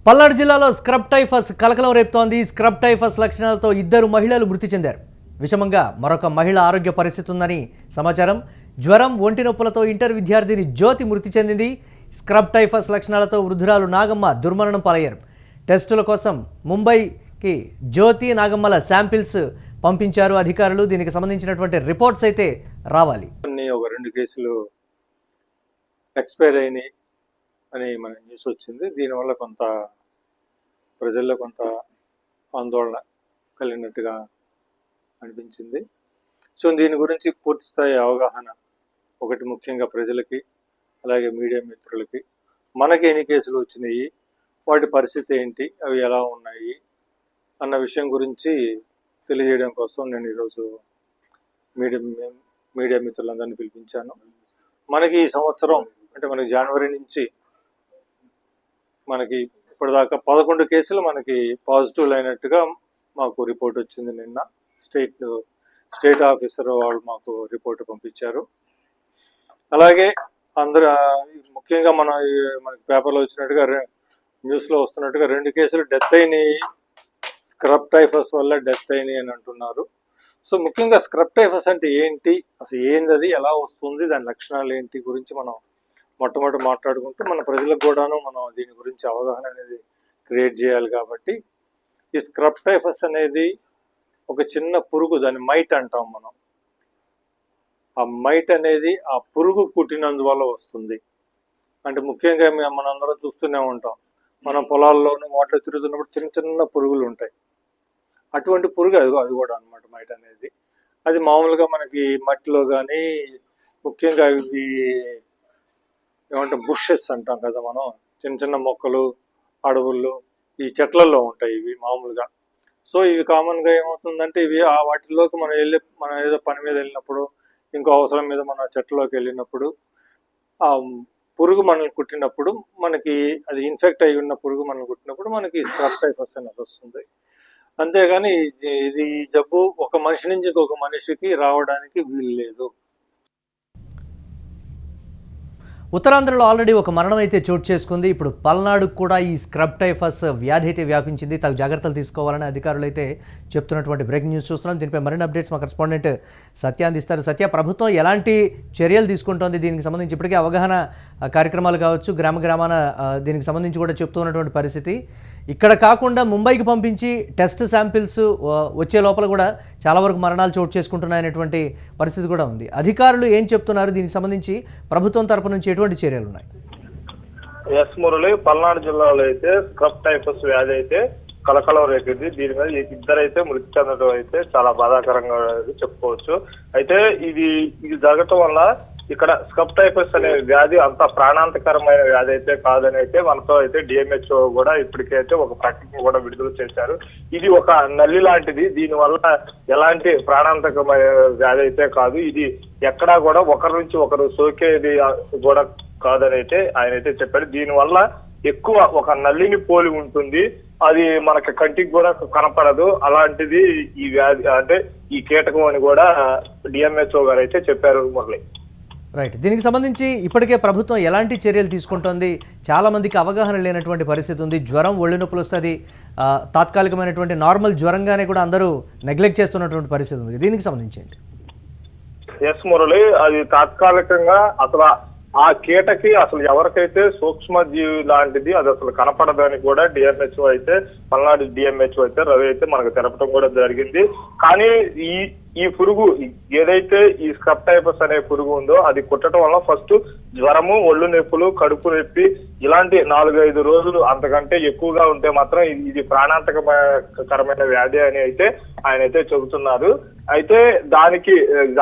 పల్నాడు జిల్లాలో scrub typhus కలకలం రేపుతోంది. స్క్రబ్ టైఫస్ లక్షణాలతో 2 మహిళలు మృతి చెందారు. విషమంగా మరొక మహిళ ఆరోగ్య పరిస్థితి ఉందని సమాచారం. జ్వరం, ఒంటి నొప్పులతో ఇంటర్ విద్యార్థిని జ్యోతి మృతి చెందింది. స్క్రబ్ టైఫస్ లక్షణాలతో వృద్ధురాలు నాగమ్మ దుర్మరణం పాలయ్యారు. టెస్టుల కోసం ముంబైకి జ్యోతి, నాగమ్మల శాంపిల్స్ పంపించారు అధికారులు. దీనికి సంబంధించినటువంటి రిపోర్ట్స్ అయితే రావాలి. ఒక 2 కేసులు ఎక్స్పైర్ అయినాయి అని మన న్యూస్ వచ్చింది. దీనివల్ల కొంత ప్రజల్లో కొంత ఆందోళన కలిగినట్టుగా అనిపించింది. సో దీని గురించి పూర్తి స్థాయి అవగాహన ఒకటి ముఖ్యంగా ప్రజలకి, అలాగే మీడియా మిత్రులకి, మనకి ఎన్ని కేసులు వచ్చినాయి, వాటి పరిస్థితి ఏంటి, అవి ఎలా ఉన్నాయి అన్న విషయం గురించి తెలియజేయడం కోసం నేను ఈరోజు మీడియా మిత్రులందరినీ పిలిపించాను. మనకి ఈ సంవత్సరం అంటే మనకి జనవరి నుంచి మనకి ఇప్పటిదాకా 11 కేసులు మనకి పాజిటివ్ అయినట్టుగా మాకు రిపోర్ట్ వచ్చింది. నిన్న స్టేట్ ఆఫీసర్ వాళ్ళు మాకు రిపోర్ట్ పంపించారు. అలాగే అందరూ ముఖ్యంగా మనకి పేపర్లో వచ్చినట్టుగా న్యూస్లో వస్తున్నట్టుగా 2 కేసులు డెత్ అయినాయి, స్క్రబ్ టైఫస్ వల్ల డెత్ అయినాయి అని అంటున్నారు. సో ముఖ్యంగా స్క్రబ్ టైఫస్ అంటే ఏంటి, అసలు ఏంది, అది ఎలా వస్తుంది, దాని లక్షణాలు ఏంటి గురించి మనం మొట్టమొదటి మాట్లాడుకుంటూ మన ప్రజలకు కూడాను మనం దీని గురించి అవగాహన అనేది క్రియేట్ చేయాలి. కాబట్టి ఈ స్క్రబ్ టైఫస్ అనేది ఒక చిన్న పురుగు, దాన్ని మైట్ అంటాం మనం. ఆ మైట్ అనేది ఆ పురుగు కుట్టినందువల్ల వస్తుంది. అంటే ముఖ్యంగా మనందరం చూస్తూనే ఉంటాం, మనం పొలాల్లోనూ వాటిలో తిరుగుతున్నప్పుడు చిన్న చిన్న పురుగులు ఉంటాయి. అటువంటి పురుగు అది కూడా అనమాట మైట్ అనేది. అది మామూలుగా మనకి మట్టిలో కానీ, ముఖ్యంగా ఇవి ఏమంటే బుషెస్ అంటాం కదా మనం, చిన్న చిన్న మొక్కలు, అడవుల్లో, ఈ చెట్లలో ఉంటాయి ఇవి మామూలుగా. సో ఇవి కామన్గా ఏమవుతుందంటే ఇవి ఆ వాటిల్లోకి మనం ఏదో పని మీద వెళ్ళినప్పుడు, ఇంకో అవసరం మీద మన చెట్లలోకి వెళ్ళినప్పుడు ఆ పురుగు మనల్ని కుట్టినప్పుడు, మనకి అది ఇన్ఫెక్ట్ అయి ఉన్న పురుగు మనల్ని కుట్టినప్పుడు మనకి స్క్రబ్ టైఫస్ అనేది వస్తుంది. అంతేగాని ఇది జబ్బు ఒక మనిషి నుంచి ఇంకొక మనిషికి రావడానికి వీలు లేదు. ఉత్తరాంధ్రలో ఆల్రెడీ ఒక మరణం అయితే చోటు చేసుకుంది. ఇప్పుడు పల్నాడుకు కూడా ఈ స్క్రబ్ టైఫస్ వ్యాధి అయితే వ్యాపించింది. తగు జాగ్రత్తలు తీసుకోవాలని అధికారులు అయితే చెప్తున్నటువంటి బ్రేకింగ్ న్యూస్ చూస్తున్నాం. దీనిపై మరిన్ని అప్డేట్స్ మా కరెస్పాండెంట్ సత్య అందిస్తారు. సత్య, ప్రభుత్వం ఎలాంటి చర్యలు తీసుకుంటోంది? దీనికి సంబంధించి ఇప్పటికే అవగాహన కార్యక్రమాలు కావచ్చు, గ్రామాన దీనికి సంబంధించి కూడా చెప్తున్నటువంటి పరిస్థితి. ఇక్కడ కాకుండా ముంబైకి పంపించి టెస్ట్ శాంపిల్స్ వచ్చే లోపల కూడా చాలా వరకు మరణాలు చోటు చేసుకుంటున్నాయనేటువంటి పరిస్థితి కూడా ఉంది. అధికారులు ఏం చెప్తున్నారు? దీనికి సంబంధించి ప్రభుత్వం తరపు నుంచి ఎటువంటి చర్యలు ఉన్నాయి? ఎస్ మురళి, పల్నాడు జిల్లాలో అయితే స్క్రబ్ టైఫస్ వ్యాధి అయితే కలకలం రేపింది. దీని మీద 2 అయితే మృతి చెందడం అయితే చాలా బాధాకరంగా చెప్పుకోవచ్చు. అయితే ఇది జరగటం వల్ల ఇక్కడ స్క్రబ్ టైఫస్ అనే వ్యాధి అంత ప్రాణాంతకరమైన వ్యాధి అయితే కాదని అయితే మనతో అయితే డిఎంహెచ్ఓ కూడా ఇప్పటికైతే ఒక ప్రకటన కూడా విడుదల చేశారు. ఇది ఒక నల్లి లాంటిది, దీనివల్ల ఎలాంటి ప్రాణాంతకమైన వ్యాధి అయితే కాదు. ఇది ఎక్కడా కూడా ఒకరి నుంచి ఒకరు సోకేది కూడా కాదని అయితే ఆయన అయితే చెప్పారు. దీనివల్ల ఎక్కువ ఒక నల్లిని పోలి ఉంటుంది, అది మనకి కంటికి కూడా కనపడదు. అలాంటిది ఈ వ్యాధి అంటే ఈ కీటకం అని కూడా డిఎంహెచ్ఓ గారు అయితే చెప్పారు మురళి. రైట్. దీనికి సంబంధించి ఇప్పటికే ప్రభుత్వం ఎలాంటి చర్యలు తీసుకుంటోంది? చాలామందికి అవగాహన లేనటువంటి పరిస్థితి ఉంది. జ్వరం, ఒళ్ళు నొప్పులు వస్తుంది, తాత్కాలికమైనటువంటి నార్మల్ జ్వరంగానే కూడా అందరూ నెగ్లెక్ట్ చేస్తున్నటువంటి పరిస్థితి ఉంది. దీనికి సంబంధించి ఏంటి? ఎస్ మురళి, అది తాత్కాలికంగా అసలు ఆ కీటకి అసలు ఎవరికైతే సూక్ష్మజీవి లాంటిది అది అసలు కనపడదని కూడా డిఎంహెచ్ఓ అయితే, పల్నాడు డిఎంహెచ్ఓ అయితే రవి అయితే మనకు తెలపడం కూడా జరిగింది. కానీ ఈ పురుగు ఏదైతే ఈ స్క్రబ్ టైఫస్ అనే పురుగు ఉందో అది కుట్టడం వల్ల ఫస్ట్ జ్వరము, ఒళ్ళు నొప్పులు, కడుపు నొప్పి ఇలాంటి 4-5 రోజులు అంతకంటే ఎక్కువగా ఉంటే మాత్రం ఇది ప్రాణాంతకరమైన వ్యాధి అని అయితే ఆయన అయితే చెబుతున్నారు. అయితే దానికి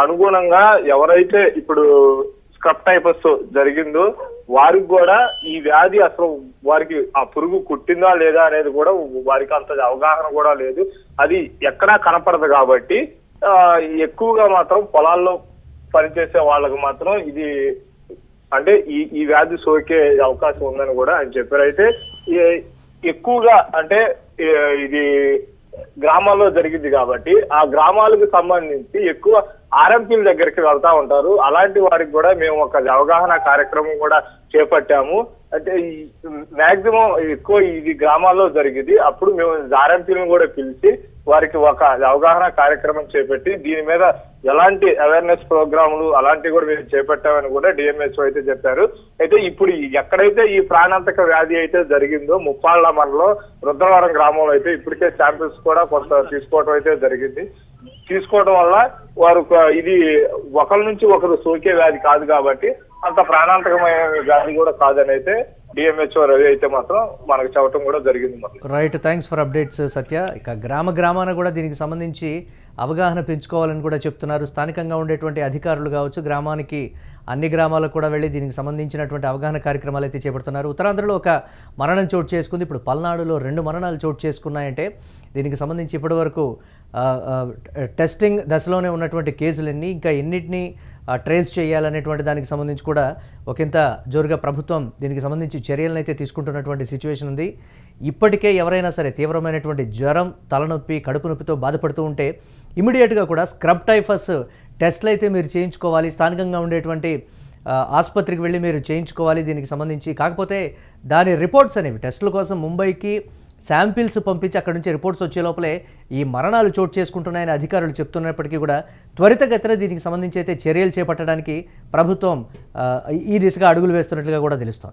అనుగుణంగా ఎవరైతే ఇప్పుడు స్క్రబ్ టైఫస్ జరిగిందో వారికి కూడా ఈ వ్యాధి అసలు వారికి ఆ పురుగు కుట్టిందా లేదా అనేది కూడా వారికి అంత అవగాహన కూడా లేదు. అది ఎక్కడా కనపడదు కాబట్టి ఎక్కువగా మాత్రం పొలాల్లో పనిచేసే వాళ్ళకు మాత్రం ఇది అంటే ఈ వ్యాధి సోకే అవకాశం ఉందని కూడా ఆయన చెప్పారు. అయితే ఎక్కువగా అంటే ఇది గ్రామాల్లో జరిగింది కాబట్టి ఆ గ్రామాలకు సంబంధించి ఎక్కువ ఆర్ఎంపీల దగ్గరికి వెళ్తా ఉంటారు. అలాంటి వారికి కూడా మేము ఒక అవగాహన కార్యక్రమం కూడా చేపట్టాము. అంటే మాక్సిమం ఎక్కువ ఇది గ్రామాల్లో జరిగింది. అప్పుడు మేము ఆర్ఎంపీలను కూడా పిలిచి వారికి ఒక అవగాహన కార్యక్రమం చేపట్టి దీని మీద ఎలాంటి అవేర్నెస్ ప్రోగ్రాములు అలాంటివి కూడా మేము చేపట్టామని కూడా డిఎంహెచ్ఓ అయితే చెప్పారు. అయితే ఇప్పుడు ఎక్కడైతే ఈ ప్రాణాంతక వ్యాధి అయితే జరిగిందో ముప్పాళ్ళ మండలం రుద్రవరం గ్రామంలో అయితే ఇప్పటికే శాంపిల్స్ కూడా కొంత తీసుకోవడం అయితే జరిగింది. తీసుకోవడం వల్ల వారు ఇది ఒకరి నుంచి ఒకరు సోకే వ్యాధి కాదు కాబట్టి అంత ప్రాణాంతకమైన వ్యాధి కూడా కాదని అయితే డిఎంహెచ్ఓ రవి అయితే మాత్రం మనకు చెప్పడం కూడా జరిగింది. రైట్, థ్యాంక్స్ ఫర్ అప్డేట్స్ సత్య. ఇక గ్రామాన కూడా దీనికి సంబంధించి అవగాహన పెంచుకోవాలని కూడా చెప్తున్నారు. స్థానికంగా ఉండేటువంటి అధికారులు కావచ్చు, గ్రామానికి అన్ని గ్రామాలకు కూడా వెళ్ళి దీనికి సంబంధించినటువంటి అవగాహన కార్యక్రమాలు అయితే చేపడుతున్నారు. ఉత్తరాంధ్రలో ఒక మరణం చోటు చేసుకుంది, ఇప్పుడు పల్నాడులో 2 మరణాలు చోటు చేసుకున్నాయంటే దీనికి సంబంధించి ఇప్పటివరకు టెస్టింగ్ దశలోనే ఉన్నటువంటి కేసులన్నీ ఇంకా ఎన్నిటిని ట్రేస్ చేయాలనేటువంటి దానికి సంబంధించి కూడా ఒకంత జోరుగా ప్రభుత్వం దీనికి సంబంధించి చర్యలను అయితే తీసుకుంటున్నటువంటి సిచ్యువేషన్ ఉంది. ఇప్పటికే ఎవరైనా సరే తీవ్రమైనటువంటి జ్వరం, తలనొప్పి, కడుపు నొప్పితో బాధపడుతూ ఉంటే ఇమీడియట్గా కూడా స్క్రబ్ టైఫస్ టెస్ట్లు అయితే మీరు చేయించుకోవాలి. స్థానికంగా ఉండేటువంటి ఆసుపత్రికి వెళ్ళి మీరు చేయించుకోవాలి దీనికి సంబంధించి. కాకపోతే దాని రిపోర్ట్స్ అనేవి టెస్టుల కోసం ముంబైకి శాంపిల్స్ పంపించి అక్కడ నుంచి రిపోర్ట్స్ వచ్చే లోపలే ఈ మరణాలు చోటు చేసుకుంటున్నాయని అధికారులు చెప్తున్నప్పటికీ కూడా త్వరితగతిన దీనికి సంబంధించి అయితే చర్యలు చేపట్టడానికి ప్రభుత్వం ఈ దిశగా అడుగులు వేస్తున్నట్లుగా కూడా తెలుస్తోంది.